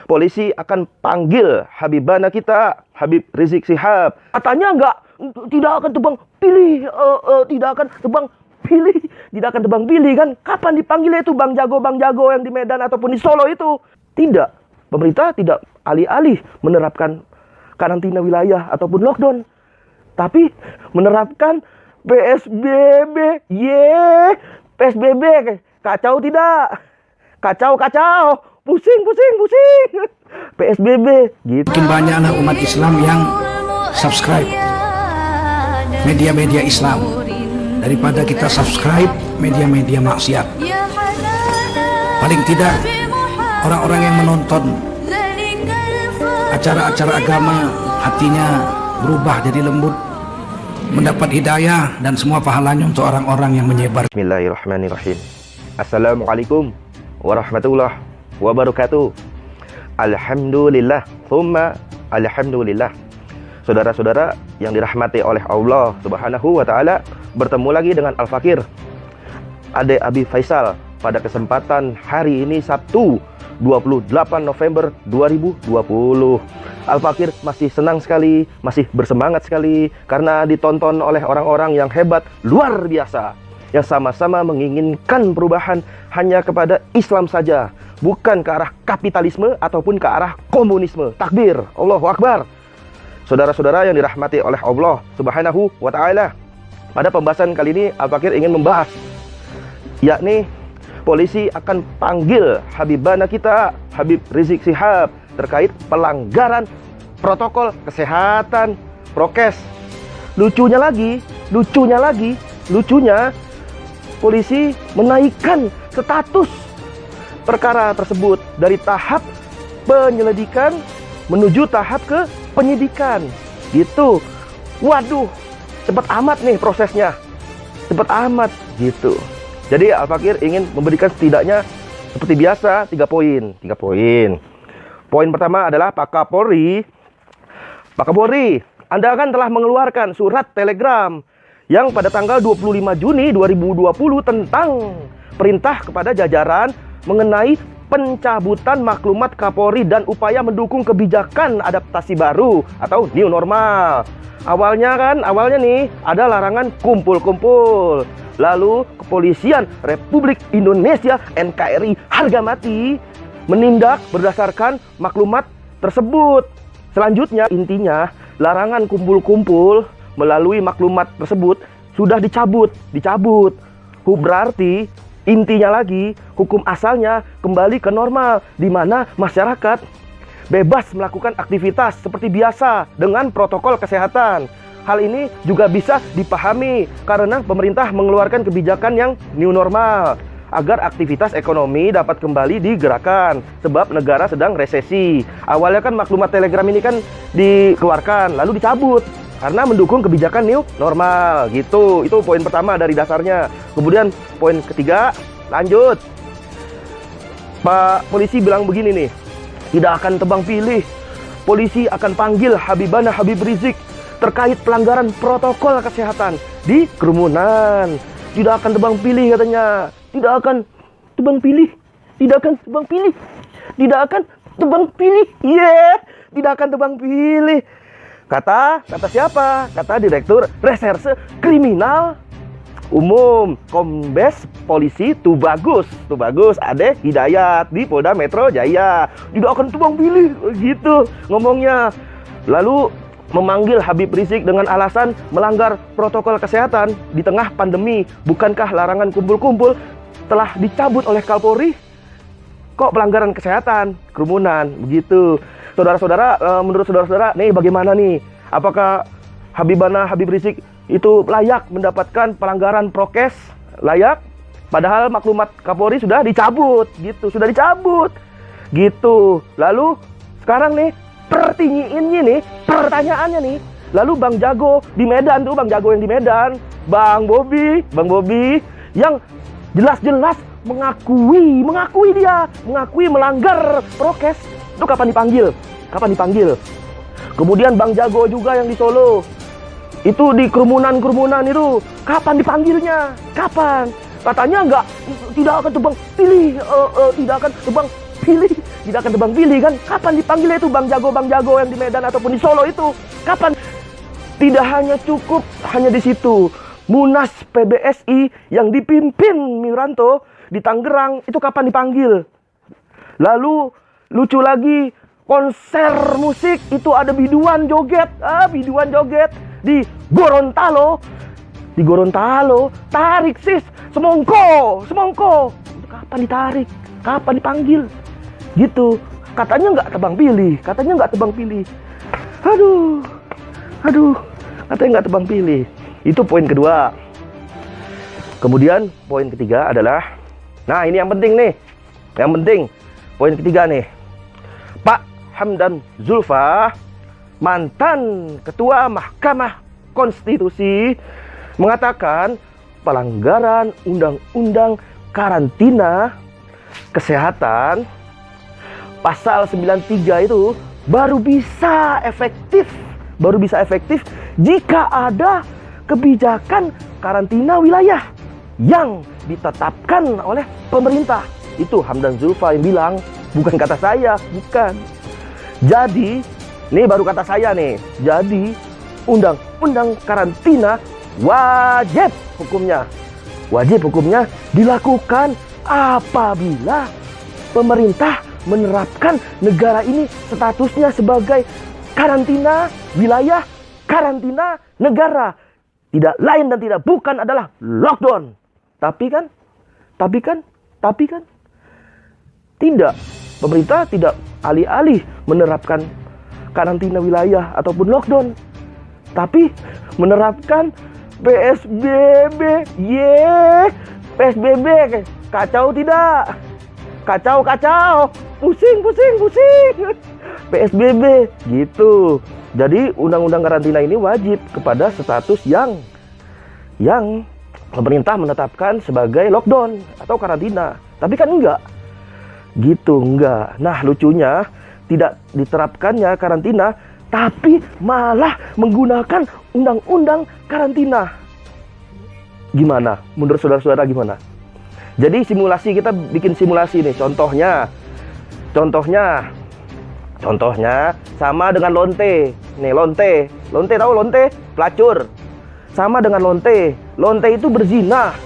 polisi akan panggil Habibana kita, Habib Rizik Syihab. Katanya tidak akan tebang pilih, tidak akan tebang pilih kan? Kapan dipanggilnya itu Bang Jago yang di Medan ataupun di Solo itu? Tidak. Pemerintah tidak alih-alih menerapkan karantina wilayah ataupun lockdown, tapi menerapkan PSBB. PSBB. Kacau tidak? Kacau. Pusing. PSBB gitu. Makin banyak anak umat Islam yang subscribe media-media Islam daripada kita subscribe media-media maksiat. Paling tidak orang-orang yang menonton acara-acara agama hatinya berubah jadi lembut, mendapat hidayah dan semua pahalanya untuk orang-orang yang menyebar. Bismillahirrahmanirrahim. Assalamualaikum warahmatullahi wabarakatuh. Alhamdulillah, thumma alhamdulillah. Saudara-saudara yang dirahmati oleh Allah Subhanahu wa Ta'ala, bertemu lagi dengan Al-Fakir Ade Abi Faisal pada kesempatan hari ini Sabtu 28 November 2020. Al-Fakir masih senang sekali, masih bersemangat sekali karena ditonton oleh orang-orang yang hebat, luar biasa, yang sama-sama menginginkan perubahan hanya kepada Islam saja, bukan ke arah kapitalisme ataupun ke arah komunisme. Takbir, Allahu Akbar. Saudara-saudara yang dirahmati oleh Allah Subhanahu wa Ta'ala, pada pembahasan kali ini Al-Fakir ingin membahas, yakni polisi akan panggil Habibana kita, Habib Rizik Syihab, terkait pelanggaran protokol kesehatan, prokes. Lucunya polisi menaikkan status perkara tersebut dari tahap penyelidikan menuju tahap ke penyidikan. Gitu. Waduh, cepat amat nih prosesnya. Cepat amat gitu. Jadi Al-Fakir ingin memberikan setidaknya seperti biasa 3 poin. Poin pertama adalah Pak Kapolri, Anda kan telah mengeluarkan surat telegram yang pada tanggal 25 Juni 2020 tentang perintah kepada jajaran mengenai pencabutan maklumat Kapolri dan upaya mendukung kebijakan adaptasi baru atau new normal. Awalnya nih ada larangan kumpul-kumpul. Lalu Kepolisian Republik Indonesia NKRI harga mati menindak berdasarkan maklumat tersebut. Selanjutnya intinya larangan kumpul-kumpul melalui maklumat tersebut sudah dicabut. Berarti intinya lagi hukum asalnya kembali ke normal, di mana masyarakat bebas melakukan aktivitas seperti biasa dengan protokol kesehatan. Hal ini juga bisa dipahami karena pemerintah mengeluarkan kebijakan yang new normal agar aktivitas ekonomi dapat kembali digerakkan sebab negara sedang resesi. Awalnya kan maklumat telegram ini kan dikeluarkan lalu dicabut karena mendukung kebijakan new normal gitu. Itu poin pertama dari dasarnya. Kemudian poin ketiga, lanjut. Pak polisi bilang begini nih, tidak akan tebang pilih. Polisi akan panggil Habibana Habib Rizik terkait pelanggaran protokol kesehatan di kerumunan. Tidak akan tebang pilih katanya. Tidak akan tebang pilih. Tidak akan tebang pilih. Kata siapa? Kata Direktur Reserse Kriminal Umum Kombes Polisi Tubagus Ade Hidayat di Polda Metro Jaya. Tidak akan tebang pilih gitu ngomongnya. Lalu memanggil Habib Rizik dengan alasan melanggar protokol kesehatan di tengah pandemi. Bukankah larangan kumpul-kumpul telah dicabut oleh Kapolri? Kok pelanggaran kesehatan, kerumunan, begitu. Saudara-saudara, menurut saudara-saudara, nih bagaimana nih? Apakah Habibana Habib Rizik itu layak mendapatkan pelanggaran prokes? Layak? Padahal maklumat Kapolri sudah dicabut, gitu. Gitu. Lalu sekarang nih pertanyaannya nih, lalu Bang Jago di Medan tuh, Bang Jago yang di Medan, Bang Bobi yang jelas-jelas mengakui melanggar prokes, itu kapan dipanggil? Kemudian Bang Jago juga yang di Solo, itu di kerumunan itu, kapan dipanggilnya? Kapan? Katanya tidak akan tebang pilih, pilih. Tidak akan tebang pilih kan? Kapan dipanggilnya itu Bang Jago yang di Medan ataupun di Solo itu? Kapan? Tidak hanya cukup hanya di situ. Munas PBSI yang dipimpin Wiranto di Tangerang itu kapan dipanggil? Lalu lucu lagi, konser musik itu ada biduan joget, di Gorontalo. Di Gorontalo, tarik sis, semongko. Itu kapan ditarik? Kapan dipanggil? Gitu. Katanya nggak tebang pilih. Aduh. Katanya nggak tebang pilih. Itu poin kedua. Kemudian poin ketiga adalah, nah ini yang penting nih. Poin ketiga nih. Pak Hamdan Zulfa, mantan Ketua Mahkamah Konstitusi, mengatakan pelanggaran Undang-Undang Karantina Kesehatan pasal 93 itu baru bisa efektif jika ada kebijakan karantina wilayah yang ditetapkan oleh pemerintah. Itu Hamdan Zulfa yang bilang, bukan kata saya, bukan. Jadi, ini baru kata saya nih. Jadi, undang-undang karantina wajib hukumnya dilakukan apabila pemerintah menerapkan negara ini statusnya sebagai karantina wilayah, karantina negara. Tidak lain dan tidak bukan adalah lockdown. Tapi kan tidak. Pemerintah tidak alih-alih menerapkan karantina wilayah ataupun lockdown, tapi menerapkan PSBB. PSBB kacau tidak? Kacau. Pusing. PSBB gitu. Jadi undang-undang karantina ini wajib kepada status yang pemerintah menetapkan sebagai lockdown atau karantina. Tapi kan enggak. Nah, lucunya tidak diterapkannya karantina, tapi malah menggunakan undang-undang karantina. Gimana? Menurut saudara-saudara gimana? Jadi kita bikin simulasi nih. Contohnya sama dengan lonte. Nih, lonte tahu lonte? Pelacur. Sama dengan lonte. Lonte itu berzina.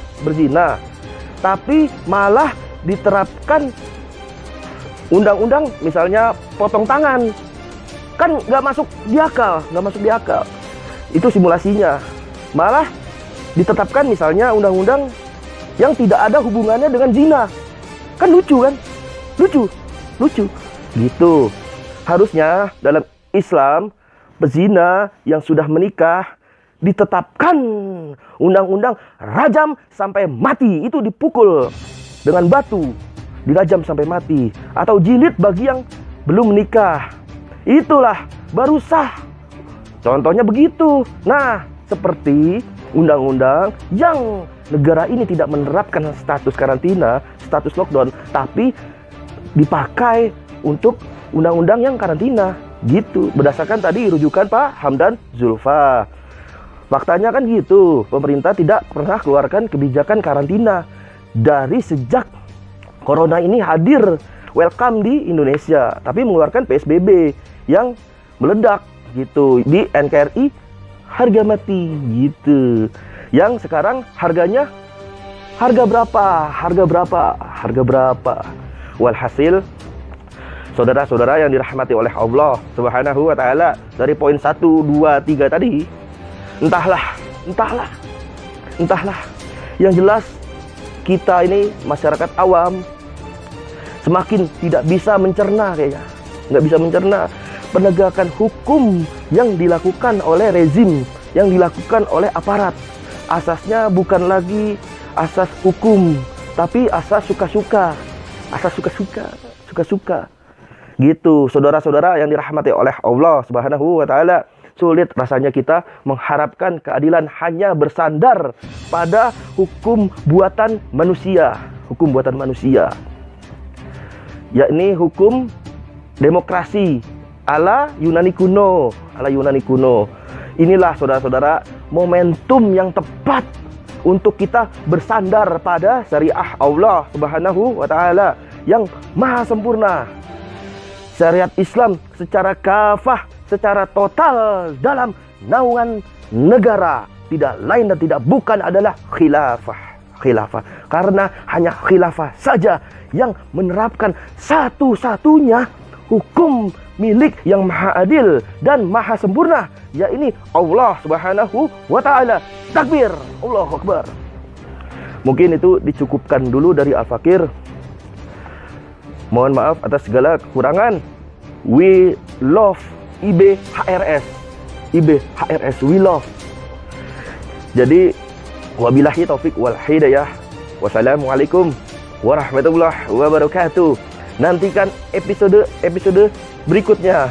Tapi malah diterapkan undang-undang misalnya potong tangan. Kan nggak masuk di akal. Itu simulasinya. Malah ditetapkan misalnya undang-undang yang tidak ada hubungannya dengan zina. Kan lucu kan? Lucu. Gitu. Harusnya dalam Islam, pezina yang sudah menikah ditetapkan undang-undang rajam sampai mati. Itu dipukul dengan batu, dirajam sampai mati. Atau jilid bagi yang belum menikah. Itulah baru sah. Contohnya begitu. Nah, seperti undang-undang yang negara ini tidak menerapkan status karantina, status lockdown, tapi dipakai untuk undang-undang yang karantina. Gitu, berdasarkan tadi rujukan Pak Hamdan Zulfa. Faktanya kan gitu, pemerintah tidak pernah keluarkan kebijakan karantina dari sejak corona ini hadir, welcome di Indonesia, tapi mengeluarkan PSBB yang meledak gitu di NKRI harga mati gitu. Yang sekarang harga berapa? Walhasil, saudara-saudara yang dirahmati oleh Allah Subhanahu wa taala, dari poin 1, 2, 3 tadi, entahlah. Yang jelas kita ini masyarakat awam semakin tidak bisa mencerna kayaknya. Nggak bisa mencerna penegakan hukum yang dilakukan oleh rezim, yang dilakukan oleh aparat. Asasnya bukan lagi asas hukum, tapi asas suka-suka. Gitu, saudara-saudara yang dirahmati oleh Allah Subhanahu wa taala. Sulit rasanya kita mengharapkan keadilan hanya bersandar pada hukum buatan manusia, yakni hukum demokrasi ala Yunani kuno. Inilah saudara-saudara momentum yang tepat untuk kita bersandar pada syariah Allah Subhanahu wa taala yang maha sempurna. Syariat Islam secara kafah, secara total dalam naungan negara, tidak lain dan tidak bukan adalah khilafah. Karena hanya khilafah saja yang menerapkan satu-satunya hukum milik yang maha adil dan maha sempurna, yaitu Allah Subhanahu wa ta'ala. Takbir, Allahu Akbar. Mungkin itu dicukupkan dulu dari Al-Fakir. Mohon maaf atas segala kekurangan. We love IBHRS. IBHRS, we love. Jadi wabillahi taufik wal hidayah. Wassalamualaikum warahmatullahi wabarakatuh. Nantikan episode berikutnya.